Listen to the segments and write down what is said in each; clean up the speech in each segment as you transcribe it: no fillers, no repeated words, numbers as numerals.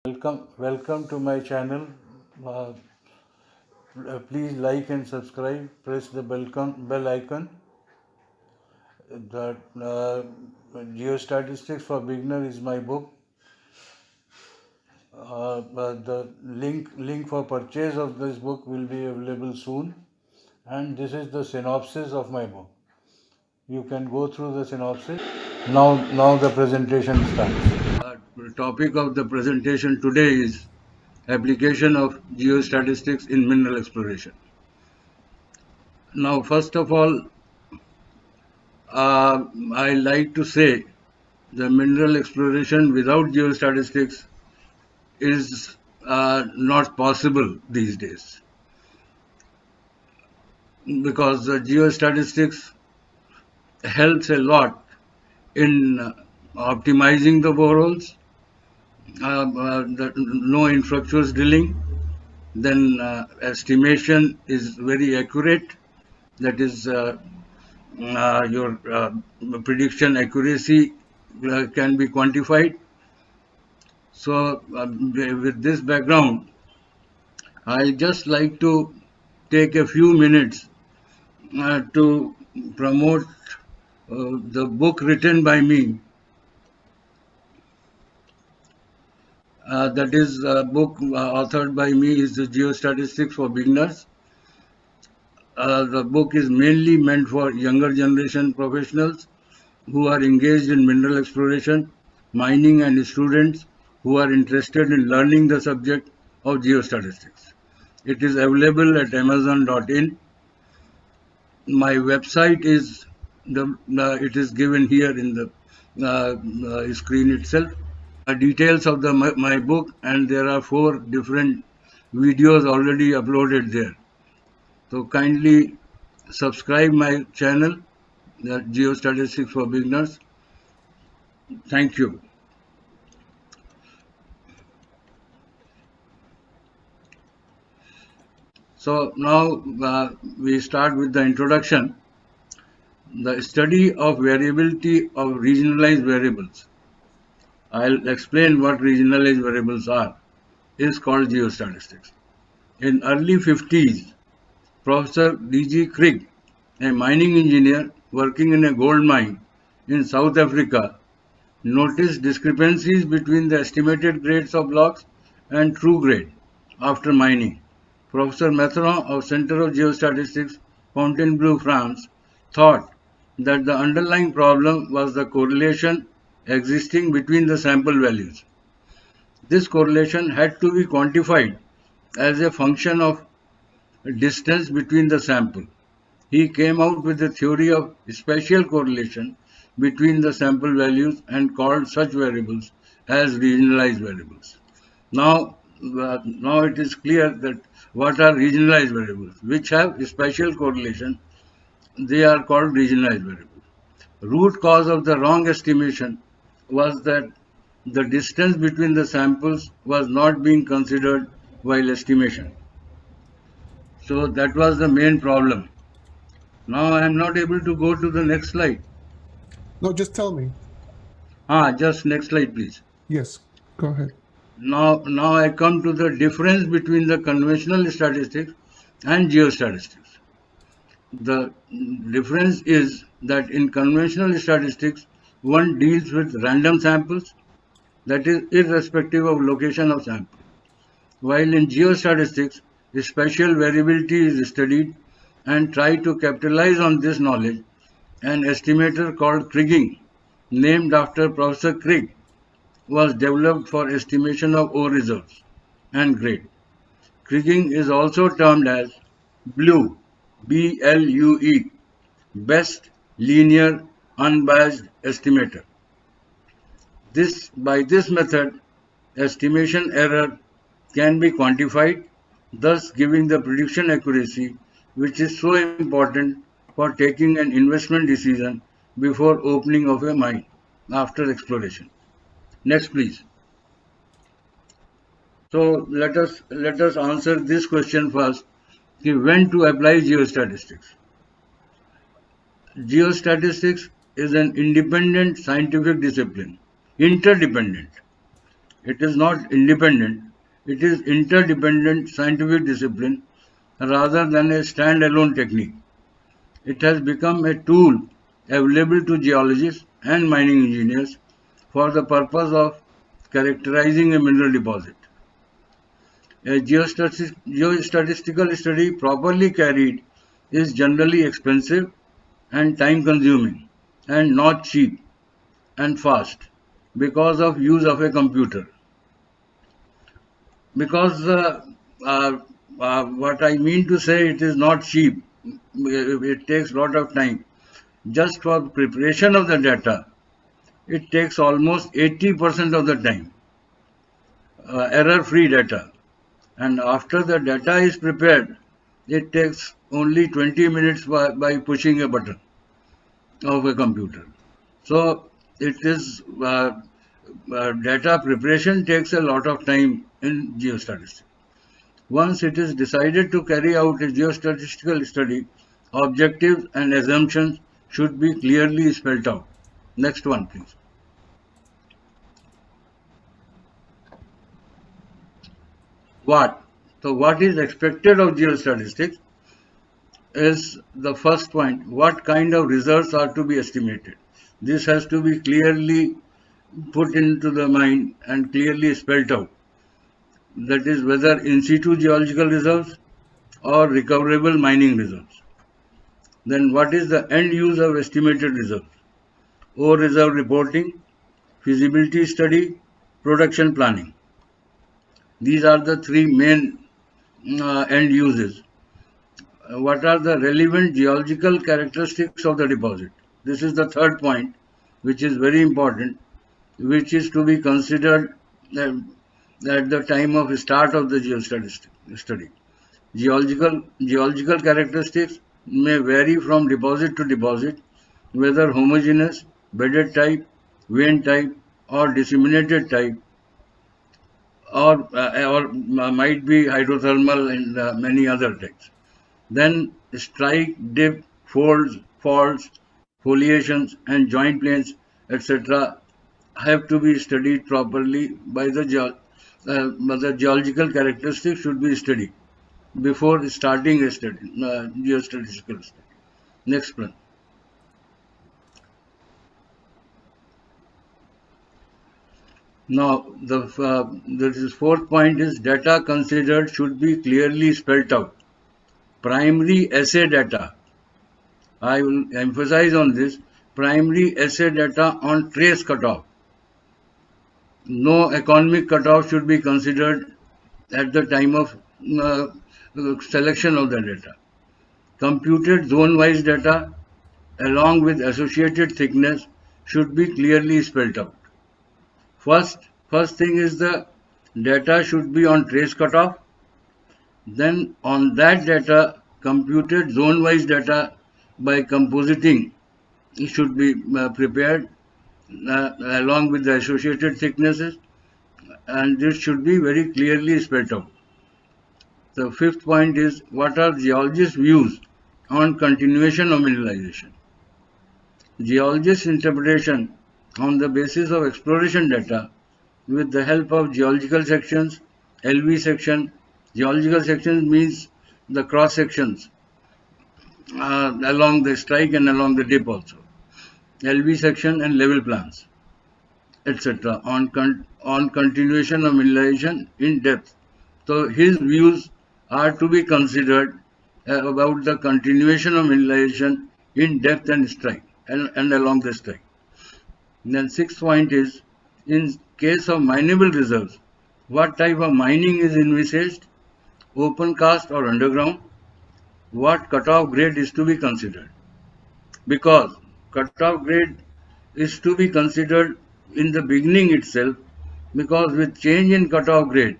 Welcome to my channel. Uh, Please like and subscribe. Press the bell icon. The Geostatistics for Beginner is my book. The link for purchase of this book will be available soon. And this is the synopsis of my book. You can go through the synopsis. Now the presentation starts. The topic of the presentation today is application of geostatistics in mineral exploration. Now, first of all, I like to say the mineral exploration without geostatistics is not possible these days, because geostatistics helps a lot in optimizing the boreholes, no infructuous drilling, then estimation is very accurate, that is your prediction accuracy can be quantified. So with this background, I just like to take a few minutes to promote the book written by me. That is a book authored by me is the Geostatistics for Beginners. The book is mainly meant for younger generation professionals who are engaged in mineral exploration, mining, and students who are interested in learning the subject of geostatistics. It is available at Amazon.in. My website is it is given here in the screen itself. Details of my book, and there are 4 different videos already uploaded there. So kindly subscribe my channel, the Geostatistics for Beginners. Thank you. So now we start with the introduction. The study of variability of regionalized variables. I'll explain what regionalized variables are. Is called geostatistics. In early 50s, Professor D.G. Krigge, a mining engineer working in a gold mine in South Africa, noticed discrepancies between the estimated grades of blocks and true grade after mining. Professor Matheron of Center of Geostatistics, Fontainebleau, France, thought that the underlying problem was the correlation existing between the sample values. This correlation had to be quantified as a function of distance between the sample. He came out with a theory of spatial correlation between the sample values and called such variables as regionalized variables. Now it is clear that what are regionalized variables, which have spatial correlation. They are called regionalized variables. Root cause of the wrong estimation was that the distance between the samples was not being considered while estimation. So that was the main problem. Now I am not able to go to the next slide. No, just tell me. Just next slide, please. Yes, go ahead. Now I come to the difference between the conventional statistics and geostatistics. The difference is that in conventional statistics, one deals with random samples, that is irrespective of location of sample. While in geostatistics, spatial variability is studied and try to capitalize on this knowledge. An estimator called kriging, named after Professor Krigge, was developed for estimation of ore reserves and grade. Kriging is also termed as BLUE, B-L-U-E, Best Linear Unbiased Estimator. By this method, estimation error can be quantified, thus giving the prediction accuracy, which is so important for taking an investment decision before opening of a mine after exploration. Next, please. So let us answer this question first. When to apply geostatistics? Geostatistics is an independent scientific discipline, interdependent. It is not independent. It is interdependent scientific discipline rather than a standalone technique. It has become a tool available to geologists and mining engineers for the purpose of characterizing a mineral deposit. A geostatistical study properly carried is generally expensive and time consuming and not cheap and fast because of use of a computer. Because what I mean to say, it is not cheap. It takes a lot of time. Just for preparation of the data, it takes almost 80% of the time, error-free data. And after the data is prepared, it takes only 20 minutes by pushing a button of a computer. So it is data preparation takes a lot of time in geostatistics. Once it is decided to carry out a geostatistical study, objectives and assumptions should be clearly spelled out. Next one, please. What? So what is expected of geostatistics is the first point. What kind of results are to be estimated? This has to be clearly put into the mind and clearly spelled out. That is whether in situ geological results or recoverable mining results. Then what is the end use of estimated results? Ore reserve reporting, feasibility study, production planning. These are the three main end uses. What are the relevant geological characteristics of the deposit? This is the third point, which is very important, which is to be considered at the time of start of the geostatistics study. Geological characteristics may vary from deposit to deposit, whether homogeneous, bedded type, vein type, or disseminated type, or might be hydrothermal and many other types. Then strike, dip, folds, faults, foliations, and joint planes, etc., have to be studied properly by the geological characteristics should be studied before starting a study, geostatistical study. Next one. Now, the fourth point is data considered should be clearly spelled out. Primary assay data. I will emphasize on this. Primary assay data on trace cutoff. No economic cutoff should be considered at the time of selection of the data. Computed zone-wise data along with associated thickness should be clearly spelled out. First thing is the data should be on trace cutoff. Then on that data, computed zone-wise data by compositing it should be prepared along with the associated thicknesses, and this should be very clearly spelled out. The fifth point is what are geologists' views on continuation of mineralization. Geologists' interpretation on the basis of exploration data with the help of geological sections, LV section. Geological sections means the cross sections along the strike and along the dip also. LV section and level plans, etc. on continuation of mineralization in depth. So his views are to be considered about the continuation of mineralization in depth and strike and along the strike. Then sixth point is in case of mineable reserves, what type of mining is envisaged, open cast or underground, what cutoff grade is to be considered. Because cutoff grade is to be considered in the beginning itself, because with change in cutoff grade,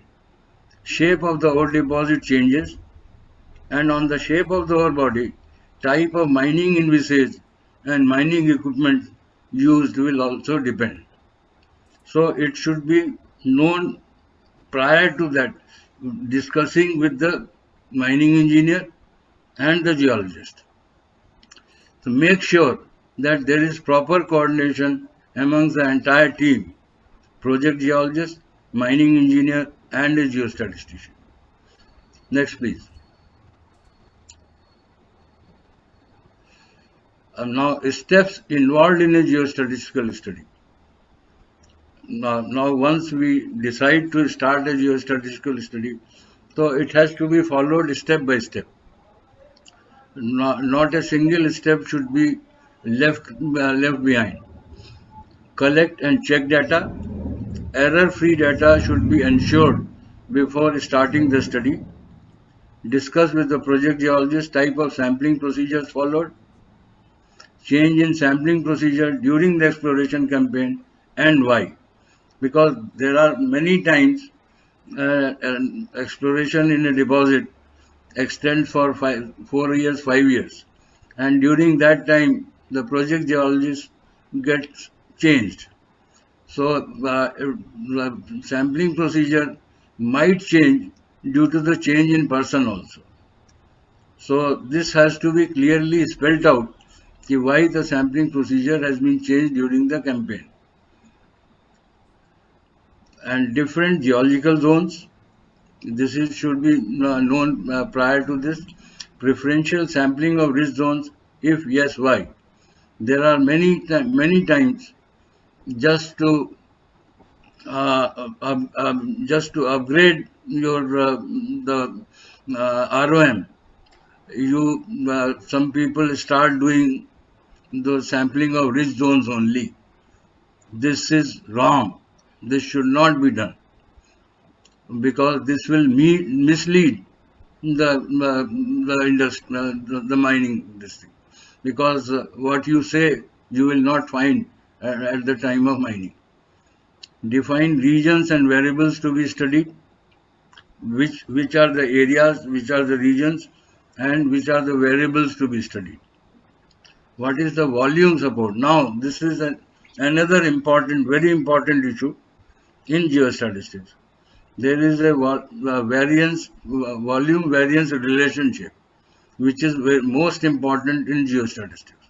shape of the ore deposit changes, and on the shape of the ore body, type of mining envisaged and mining equipment used will also depend. So it should be known prior to that, discussing with the mining engineer and the geologist. So make sure that there is proper coordination amongst the entire team, project geologist, mining engineer, and a geostatistician. Next, please. Now, steps involved in a geostatistical study. Now, once we decide to start a geostatistical study, so it has to be followed step by step. Not a single step should be left behind. Collect and check data. Error-free data should be ensured before starting the study. Discuss with the project geologist type of sampling procedures followed. Change in sampling procedure during the exploration campaign and why. Because there are many times exploration in a deposit extends for 4 years, 5 years. And during that time, the project geologist gets changed. So the sampling procedure might change due to the change in person also. So this has to be clearly spelled out why the sampling procedure has been changed during the campaign. And different geological zones, this should be known prior to this. Preferential sampling of rich zones, if yes, why? There are many times just to upgrade your the ROM. Some people start doing the sampling of rich zones only. This is wrong. This should not be done because this will mislead the mining industry. Because what you say you will not find at the time of mining. Define regions and variables to be studied. Which are the areas, which are the regions, and which are the variables to be studied. What is the volume support? Now, this is another very important issue in geostatistics. There is a volume variance relationship, which is most important in geostatistics.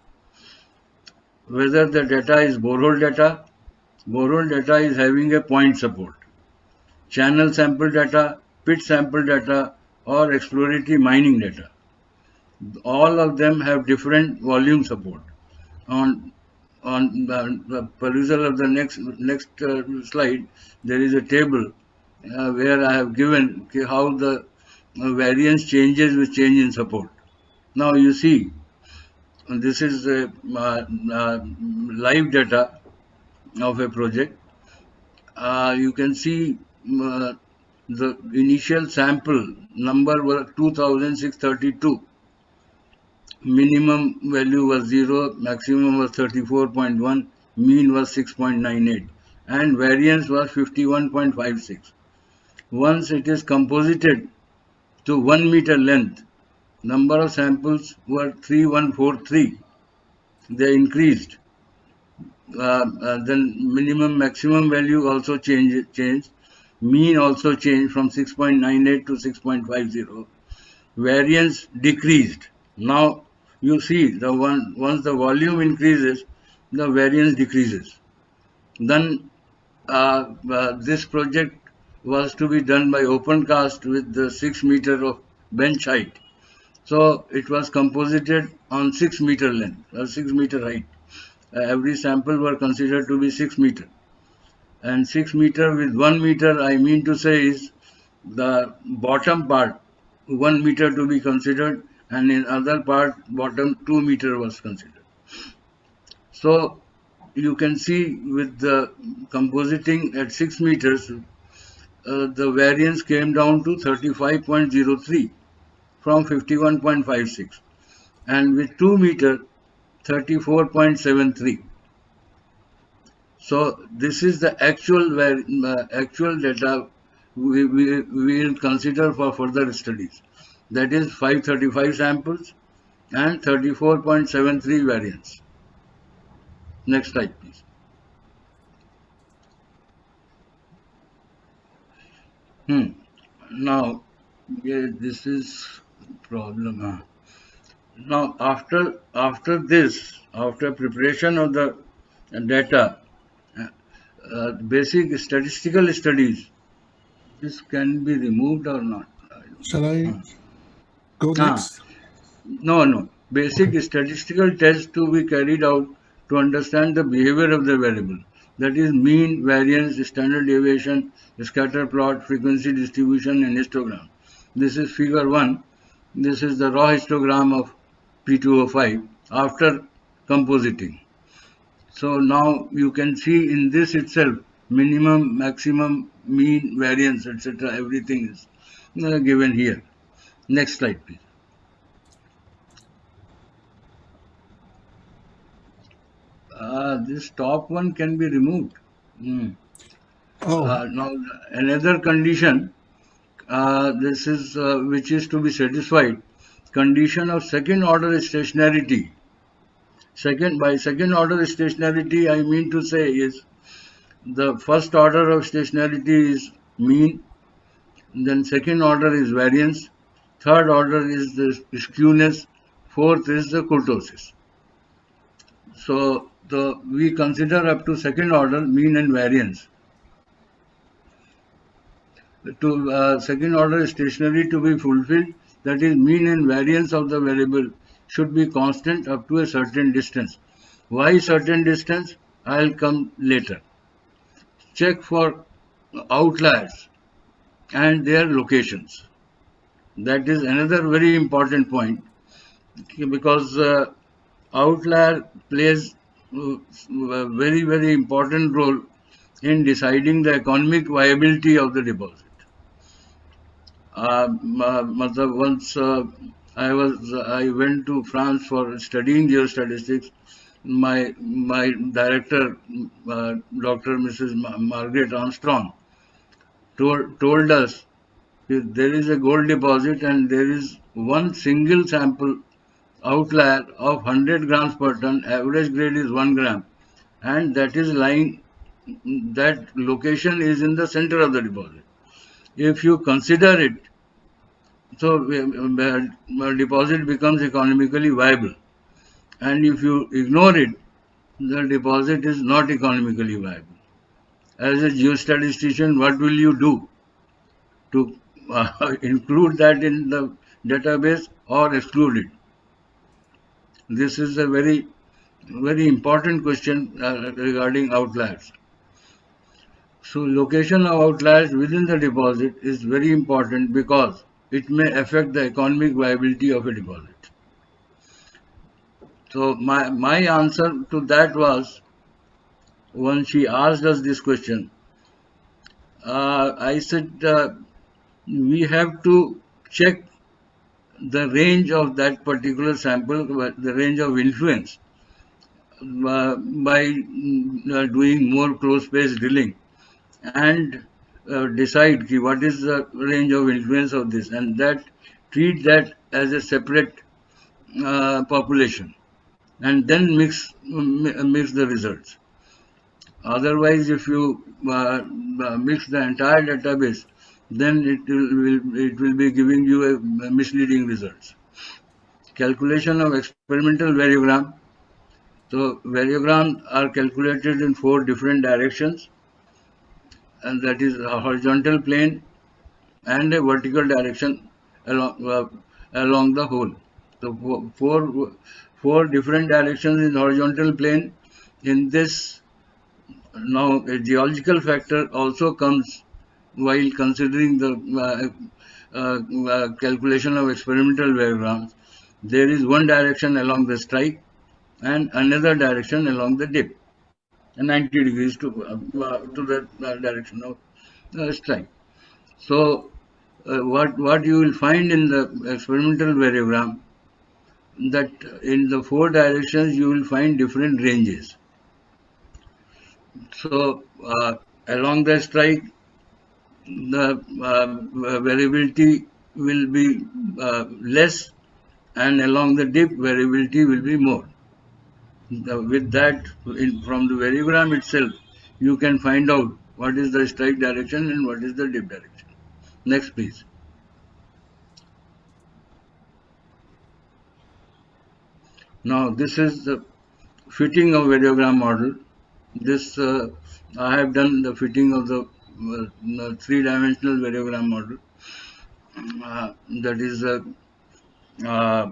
Whether the data is borehole data is having a point support. Channel sample data, pit sample data, or exploratory mining data. All of them have different volume support. On the perusal of the next slide, there is a table where I have given how the variance changes with change in support. Now you see, this is live data of a project. You can see the initial sample number was 2632. Minimum value was 0, maximum was 34.1, mean was 6.98, and variance was 51.56. Once it is composited to 1 meter length, number of samples were 3143. They increased. Then minimum maximum value also changed. Mean also changed from 6.98 to 6.50. Variance decreased. Now you see once the volume increases, the variance decreases. Then this project was to be done by open cast with the 6 meter of bench height. So it was composited on 6 meter length or 6 meter height. Every sample were considered to be 6 meter. And 6 meter with 1 meter, I mean to say, is the bottom part 1 meter to be considered, and in other part bottom 2 meter was considered. So you can see with the compositing at 6 meters, the variance came down to 35.03 from 51.56, and with 2 meter 34.73. So this is the actual data we will consider for further studies. That is 535 samples and 34.73 variance. Next slide, please. Now, this is problem. Now, after preparation of the data, basic statistical studies This can be removed or not? I Shall I don't go know. next? No. Okay. Basic statistical tests to be carried out to understand the behavior of the variable. That is mean, variance, standard deviation, scatter plot, frequency distribution, and histogram. This is figure 1. This is the raw histogram of P2O5 after compositing. So now you can see in this itself minimum, maximum, mean, variance, etc. Everything is given here. Next slide, please. This top one can be removed. Hmm. Oh, Now another condition, this is which is to be satisfied. Condition of second order stationarity. By second order stationarity, I mean to say is the first order of stationarity is mean, then second order is variance, third order is the skewness, fourth is the kurtosis. So we consider up to second order mean and variance. To second order stationary to be fulfilled, that is mean and variance of the variable should be constant up to a certain distance. Why certain distance? I'll come later. Check for outliers and their locations. That is another very important point because outlier plays a very important role in deciding the economic viability of the deposit. Once I went to France for studying geostatistics. My director, Dr. Mrs. Margaret Armstrong, told us if there is a gold deposit and there is one single sample outlier of 100 grams per ton, average grade is 1 gram, and that is lying, that location is in the center of the deposit. If you consider it, so deposit becomes economically viable, and if you ignore it, the deposit is not economically viable. As a geostatistician, what will you do to include that in the database or exclude it? This is a very important question regarding outliers. So location of outliers within the deposit is very important because it may affect the economic viability of a deposit. So my answer to that was, when she asked us this question, I said we have to check the range of that particular sample, the range of influence, by doing more close space drilling and decide what is the range of influence of this, and that treat that as a separate population, and then mix the results. Otherwise, if you mix the entire database, then it will be giving you a misleading results. Calculation of experimental variogram. So variograms are calculated in 4 different directions, and that is a horizontal plane and a vertical direction along the whole. So four different directions in horizontal plane. In this, now a geological factor also comes while considering the calculation of experimental variograms. There is one direction along the strike and another direction along the dip, 90 degrees to the direction of strike. So what you will find in the experimental variogram, that in the 4 directions you will find different ranges. So along the strike, the variability will be less, and along the dip variability will be more. With that, from the variogram itself, you can find out what is the strike direction and what is the dip direction. Next, please. Now, this is the fitting of variogram model. This I have done the fitting of the three-dimensional variogram model. That is a uh,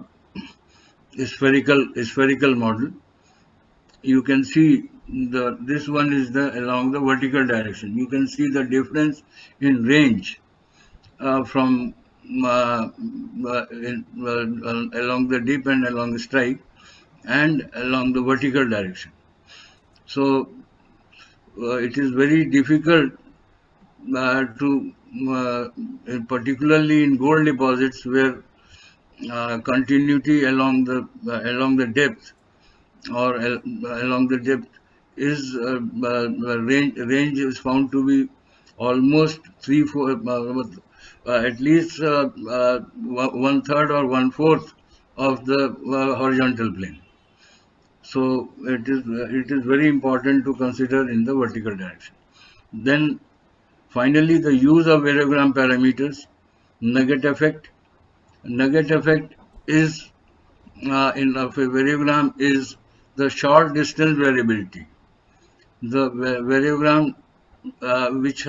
spherical model. You can see this one is along the vertical direction. You can see the difference in range from along the dip and along the strike and along the vertical direction. So it is very difficult to particularly in gold deposits where continuity along the depth or along the depth is range is found to be almost 3/4 at least one third or one fourth of the horizontal plane. So it is very important to consider in the vertical direction. Then finally, the use of variogram parameters. Nugget effect. Nugget effect is in of a variogram is the short distance variability. The variogram which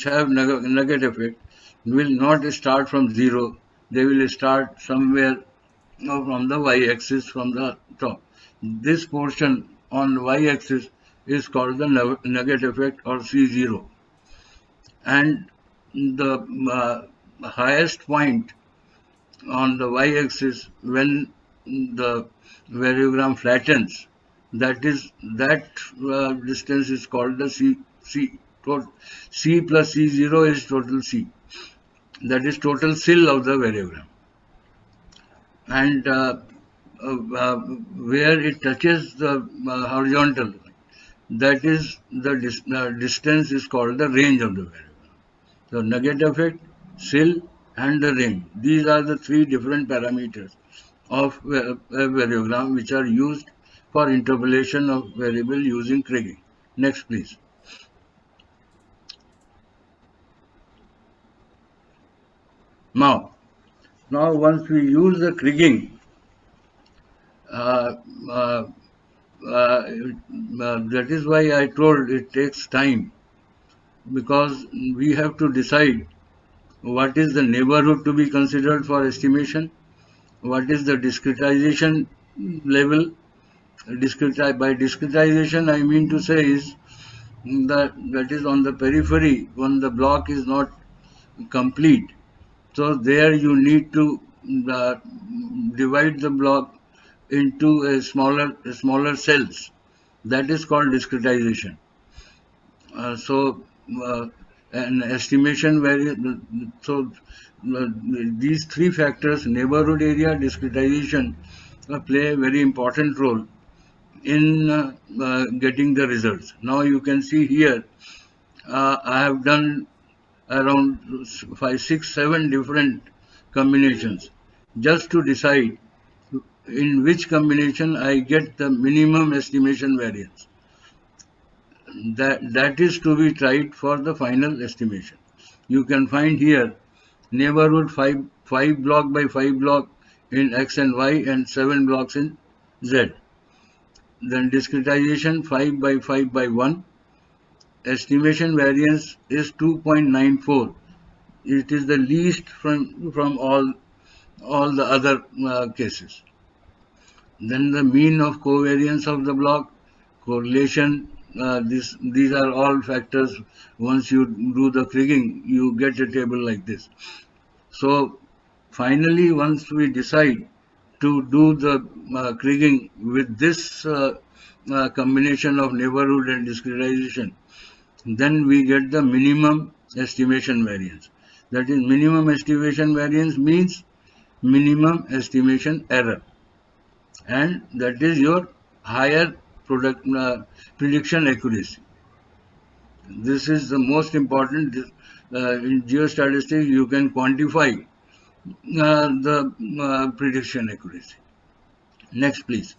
have nugget effect will not start from zero. They will start somewhere from the y-axis from the top. This portion on y-axis is called the nugget effect or C0, and the highest point on the y-axis when the variogram flattens, that distance is called the C. C plus C0 is total C. That is total sill of the variogram. And where it touches the horizontal, that is the distance is called the range of the variogram. So nugget effect, sill, and the range. These are the three different parameters of a variogram which are used for interpolation of variable using Kriging. Next, please. Now once we use the Kriging, that is why I told it takes time, because we have to decide what is the neighborhood to be considered for estimation, what is the discretization level. By discretization, I mean to say is that is on the periphery when the block is not complete. So there you need to divide the block into a smaller cells. That is called discretization. An estimation these three factors, neighborhood area, discretization, play a very important role in getting the results. Now you can see here, I have done around 5, 6, 7 different combinations just to decide in which combination I get the minimum estimation variance. That is to be tried for the final estimation. You can find here neighborhood 5 block by 5 block in X and Y and 7 blocks in Z. Then discretization 5 by 5 by 1. Estimation variance is 2.94. It is the least from all the other cases. Then the mean of covariance of the block, correlation, these are all factors. Once you do the Kriging, you get a table like this. So finally, once we decide to do the Kriging with this combination of neighborhood and discretization, then we get the minimum estimation variance. That is, minimum estimation variance means minimum estimation error, and that is your higher prediction accuracy. This is the most important. In geostatistics, you can quantify the prediction accuracy. Next, please.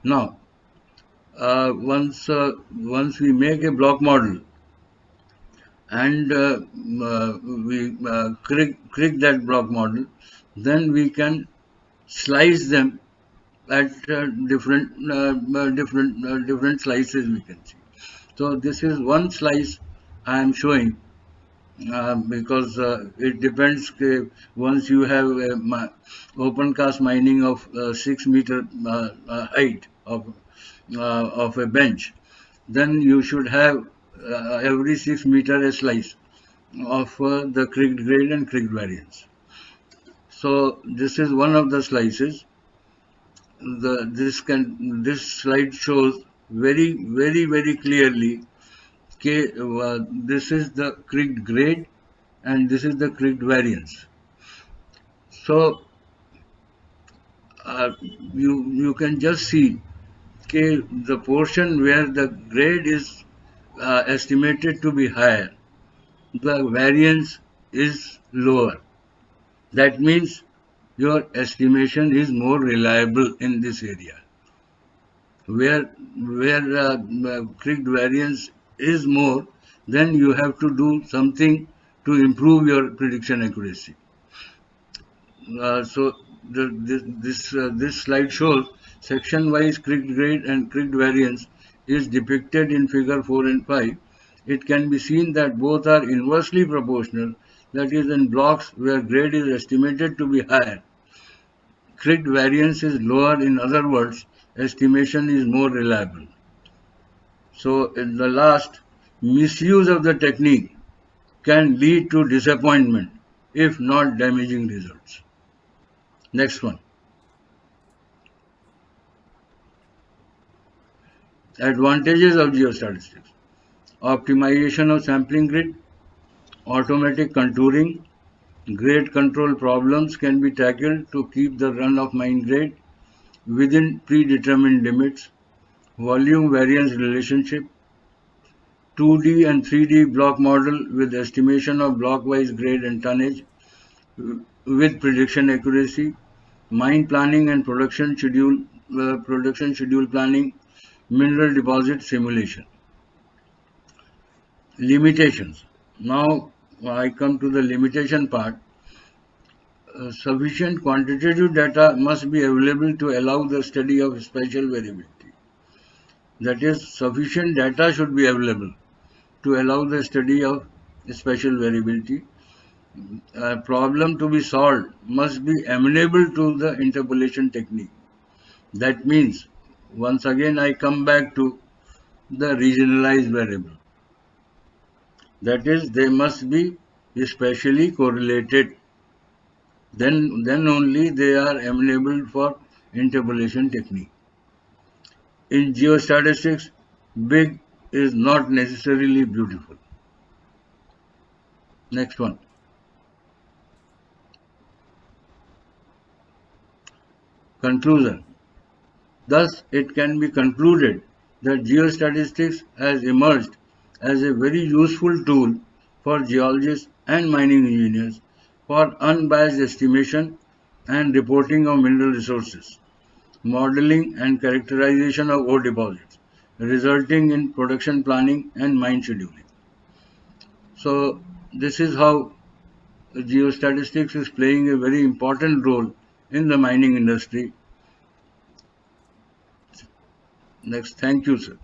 Now, once we make a block model and we Krig that block model, then we can slice them at different slices we can see. So this is one slice I am showing because it depends. Once you have open cast mining of 6 meter height of a bench, then you should have every 6 meter a slice of the creaked grade and creaked variance. So this is one of the slices. This slide shows very clearly. Okay, this is the creaked grade and this is the creaked variance. So you can just see, okay, the portion where the grade is estimated to be higher, the variance is lower. That means your estimation is more reliable in this area. Where creaked variance is more, then you have to do something to improve your prediction accuracy. So this slide shows section-wise creaked grade and creaked variance is depicted in figure 4 and 5. It can be seen that both are inversely proportional, that is, in blocks where grade is estimated to be higher, creaked variance is lower. In other words, estimation is more reliable. So in the last, misuse of the technique can lead to disappointment if not damaging results. Next one. Advantages of geostatistics. Optimization of sampling grid, automatic contouring, grade control problems can be tackled to keep the run of mine grade within predetermined limits, volume variance relationship, 2D and 3D block model with estimation of block-wise grade and tonnage with prediction accuracy, mine planning and production schedule planning, mineral deposit simulation. Limitations. Now I come to the limitation part. Sufficient quantitative data must be available to allow the study of spatial variability. That is, sufficient data should be available to allow the study of spatial variability. A problem to be solved must be amenable to the interpolation technique. That means, once again I come back to the regionalized variable. That is, they must be spatially correlated. Then only they are amenable for interpolation technique. In geostatistics, big is not necessarily beautiful. Next one. Conclusion. Thus, it can be concluded that geostatistics has emerged as a very useful tool for geologists and mining engineers for unbiased estimation and reporting of mineral resources, modeling and characterization of ore deposits, resulting in production planning and mine scheduling. So, this is how geostatistics is playing a very important role in the mining industry. Next, thank you, sir.